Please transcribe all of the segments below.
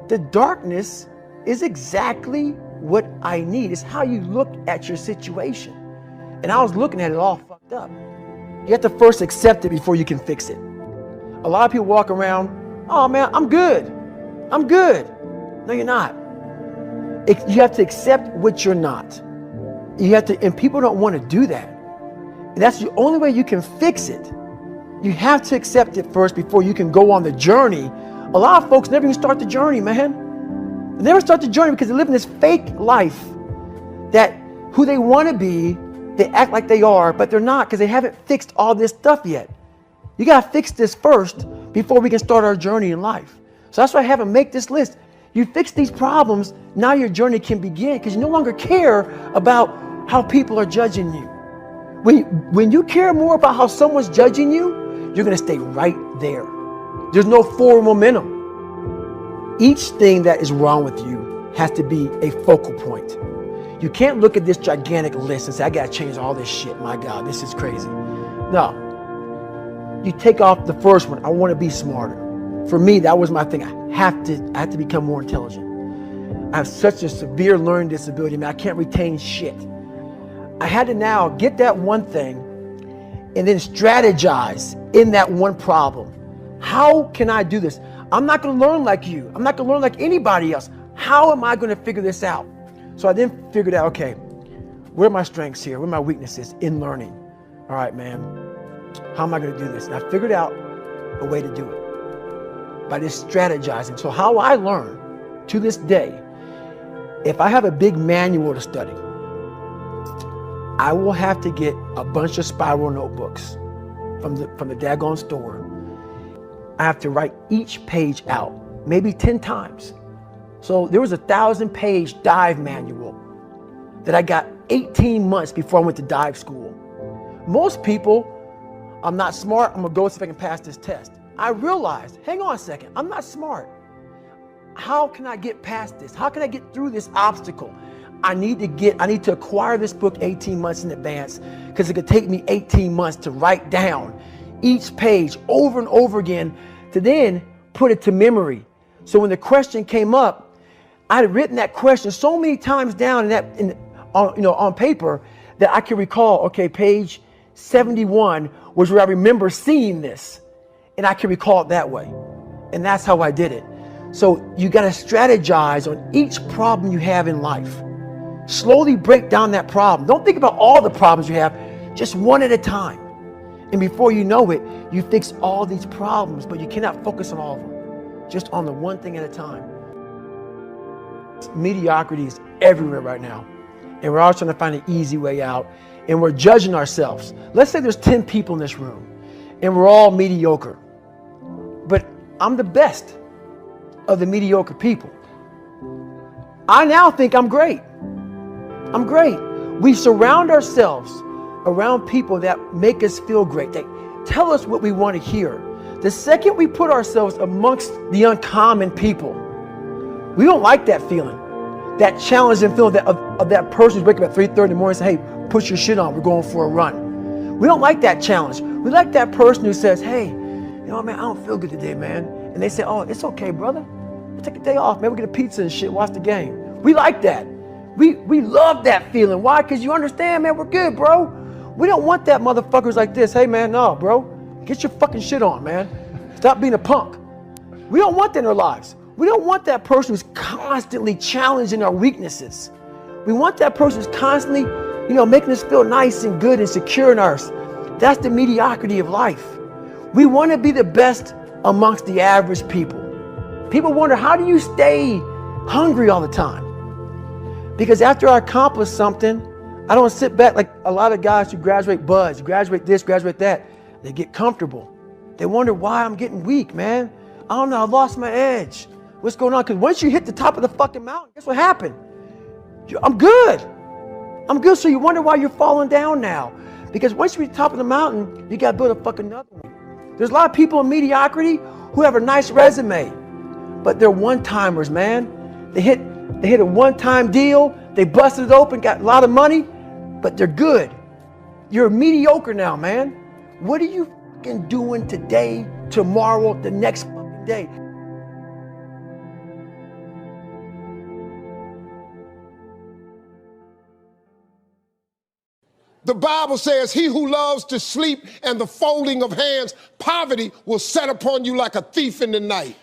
The darkness is exactly what I need. It's how you look at your situation. And I was looking at it all fucked up. You have to first accept it before you can fix it. A lot of people walk around, oh man, I'm good. I'm good. No, you're not. You have to accept what you're not. You have to, and people don't want to do that. And that's the only way you can fix it. You have to accept it first before you can go on the journey. A lot of folks never even start the journey, man. They never start the journey because they live in this fake life that who they want to be, they act like they are, but they're not because they haven't fixed all this stuff yet. You got to fix this first before we can start our journey in life. So that's why I have them make this list. You fix these problems, now your journey can begin because you no longer care about how people are judging you. When you care more about how someone's judging you, you're going to stay right there. There's no forward momentum. Each thing that is wrong with you has to be a focal point. You can't look at this gigantic list and say, I got to change all this shit. My God, this is crazy. No. You take off the first one. I want to be smarter. For me, that was my thing. I have to become more intelligent. I have such a severe learning disability, man. I can't retain shit. I had to now get that one thing and then strategize in that one problem. How can I do this? I'm not going to learn like you. I'm not going to learn like anybody else. How am I going to figure this out? So I then figured out, okay, where are my strengths here? Where are my weaknesses in learning? All right, man, how am I going to do this? And I figured out a way to do it by just strategizing. So how I learn to this day, if I have a big manual to study, I will have to get a bunch of spiral notebooks from the daggone store. I have to write each page out, maybe 10 times. So there was a 1,000-page dive manual that I got 18 months before I went to dive school. Most people, I'm not smart, I'm gonna go see if I can pass this test. I realized, hang on a second, I'm not smart. How can I get past this? How can I get through this obstacle? I need to acquire this book 18 months in advance because it could take me 18 months to write down each page over and over again to then put it to memory. So when the question came up, I had written that question so many times down on paper that I can recall, okay, page 71 was where I remember seeing this, and I can recall it that way. And that's how I did it. So you got to strategize on each problem you have in life. Slowly break down that problem. Don't think about all the problems you have, just one at a time. And before you know it, you fix all these problems, but you cannot focus on all of them. Just on the one thing at a time. Mediocrity is everywhere right now. And we're all trying to find an easy way out. And we're judging ourselves. Let's say there's 10 people in this room and we're all mediocre. But I'm the best of the mediocre people. I now think I'm great. I'm great. We surround ourselves around people that make us feel great. They tell us what we want to hear. The second we put ourselves amongst the uncommon people, we don't like that feeling. That challenging feeling of that person who's waking up at 3:30 in the morning and say, hey, put your shit on, we're going for a run. We don't like that challenge. We like that person who says, hey, you know, man, I don't feel good today, man. And they say, oh, it's okay, brother. We'll take a day off, man. We'll get a pizza and shit, watch the game. We like that. We love that feeling. Why? Because you understand, man, we're good, bro. We don't want that motherfuckers like this. Hey, man, no, bro. Get your fucking shit on, man. Stop being a punk. We don't want that in our lives. We don't want that person who's constantly challenging our weaknesses. We want that person who's constantly, making us feel nice and good and secure in ours. That's the mediocrity of life. We want to be the best amongst the average people. People wonder, how do you stay hungry all the time? Because after I accomplish something, I don't sit back like a lot of guys who graduate buds, graduate this, graduate that. They get comfortable. They wonder why I'm getting weak, man. I don't know, I lost my edge. What's going on? Because once you hit the top of the fucking mountain, guess what happened? I'm good. I'm good. So you wonder why you're falling down now. Because once you reach the top of the mountain, you got to build a fucking another one. There's a lot of people in mediocrity who have a nice resume, but they're one-timers, man. They hit a one-time deal. They busted it open, got a lot of money, but they're good. You're mediocre now, man. What are you fucking doing today, tomorrow, the next fucking day? The Bible says, he who loves to sleep and the folding of hands, poverty will set upon you like a thief in the night.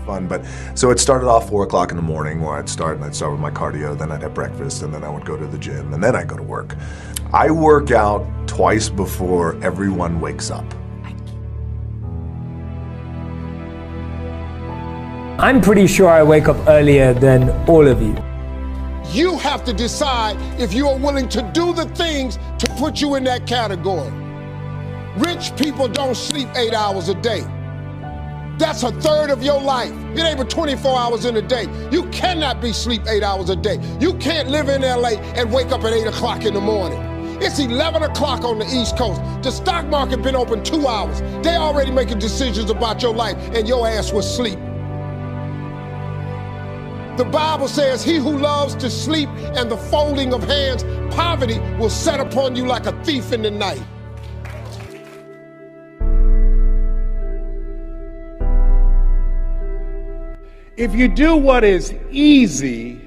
Fun, but so it started off 4 o'clock in the morning where I'd start with my cardio, then I'd have breakfast, and then I would go to the gym, and then I'd go to work. I work out twice before everyone wakes up. I'm pretty sure I wake up earlier than all of you. You have to decide if you are willing to do the things to put you in that category. Rich people don't sleep 8 hours a day. That's a third of your life. It ain't but 24 hours in a day. You cannot be sleep 8 hours a day. You can't live in LA and wake up at 8 o'clock in the morning. It's 11 o'clock on the East Coast. The stock market been open 2 hours. They already making decisions about your life and your ass was asleep. The Bible says, he who loves to sleep and the folding of hands, poverty will set upon you like a thief in the night. If you do what is easy,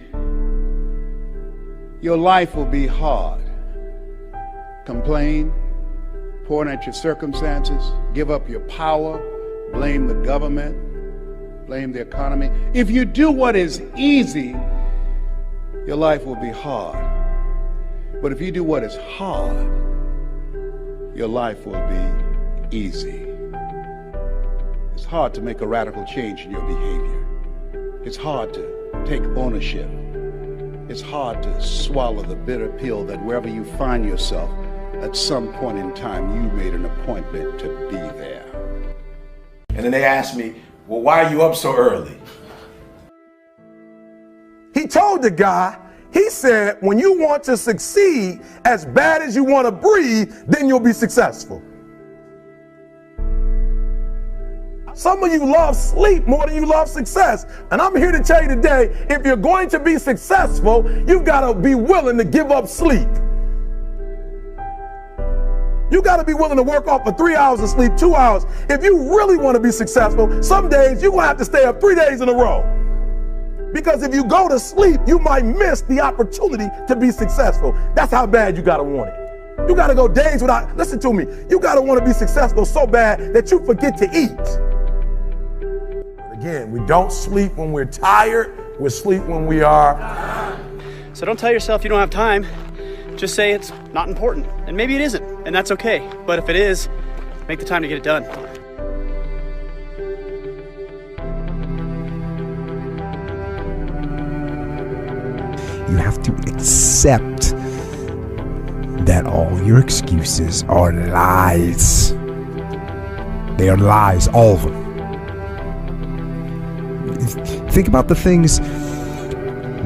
your life will be hard. Complain, point at your circumstances, give up your power, blame the government, blame the economy. If you do what is easy, your life will be hard. But if you do what is hard, your life will be easy. It's hard to make a radical change in your behavior. It's hard to take ownership. It's hard to swallow the bitter pill that wherever you find yourself, at some point in time, you made an appointment to be there. And then they asked me, well, why are you up so early? He told the guy, he said, when you want to succeed as bad as you want to breathe, then you'll be successful. Some of you love sleep more than you love success. And I'm here to tell you today, if you're going to be successful, you've got to be willing to give up sleep. You got to be willing to work off for 3 hours of sleep, 2 hours. If you really want to be successful, some days you're going to have to stay up 3 days in a row. Because if you go to sleep, you might miss the opportunity to be successful. That's how bad you got to want it. You got to go days without, listen to me, you got to want to be successful so bad that you forget to eat. Again, we don't sleep when we're tired, we sleep when we are. So don't tell yourself you don't have time. Just say it's not important. And maybe it isn't, and that's okay. But if it is, make the time to get it done. You have to accept that all your excuses are lies. They are lies, all of them. Think about the things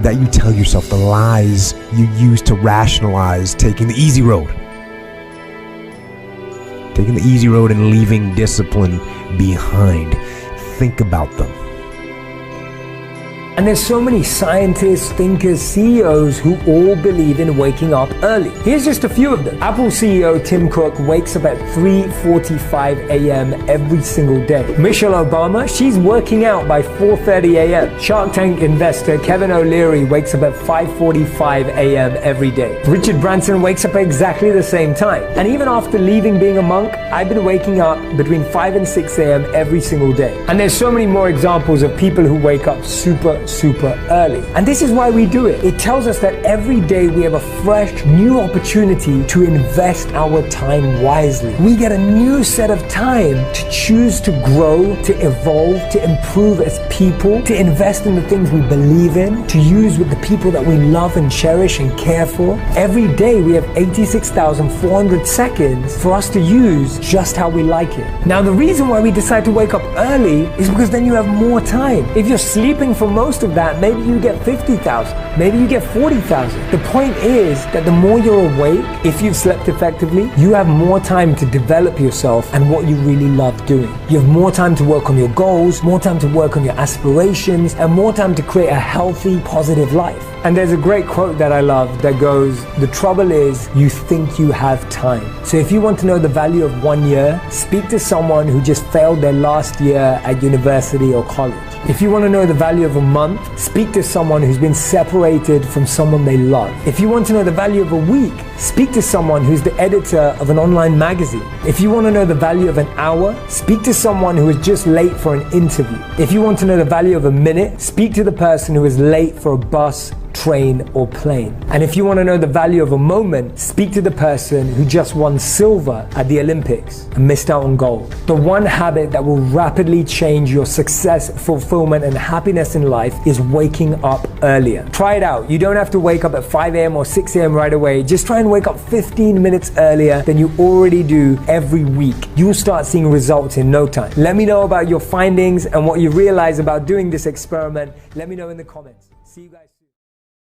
that you tell yourself, the lies you use to rationalize taking the easy road. Taking the easy road and leaving discipline behind. Think about them. And there's so many scientists, thinkers, CEOs who all believe in waking up early. Here's just a few of them. Apple CEO Tim Cook wakes up at 3:45 a.m. every single day. Michelle Obama, she's working out by 4:30 a.m. Shark Tank investor Kevin O'Leary wakes up at 5:45 a.m. every day. Richard Branson wakes up at exactly the same time. And even after leaving being a monk, I've been waking up between 5 and 6 a.m. every single day. And there's so many more examples of people who wake up super early. And this is why we do it. It tells us that every day we have a fresh, new opportunity to invest our time wisely. We get a new set of time to choose to grow, to evolve, to improve as people, to invest in the things we believe in, to use with the people that we love and cherish and care for. Every day we have 86,400 seconds for us to use just how we like it. Now, the reason why we decide to wake up early is because then you have more time. If you're sleeping for most most of that, maybe you get 50,000, maybe you get 40,000. The point is that the more you're awake, if you've slept effectively, you have more time to develop yourself and what you really love doing. You have more time to work on your goals, more time to work on your aspirations, and more time to create a healthy, positive life. And there's a great quote that I love that goes, the trouble is you think you have time. So if you want to know the value of 1 year, speak to someone who just failed their last year at university or college. If you want to know the value of a month, speak to someone who's been separated from someone they love. If you want to know the value of a week, speak to someone who's the editor of an online magazine. If you want to know the value of an hour, speak to someone who is just late for an interview. If you want to know the value of a minute, speak to the person who is late for a bus, train, or plane. And if you want to know the value of a moment, speak to the person who just won silver at the Olympics and missed out on gold. The one habit that will rapidly change your success, fulfillment, and happiness in life is waking up earlier. Try it out. You don't have to wake up at 5 a.m. or 6 a.m. right away. Just try and wake up 15 minutes earlier than you already do every week. You'll start seeing results in no time. Let me know about your findings and what you realize about doing this experiment. Let me know in the comments. See you guys.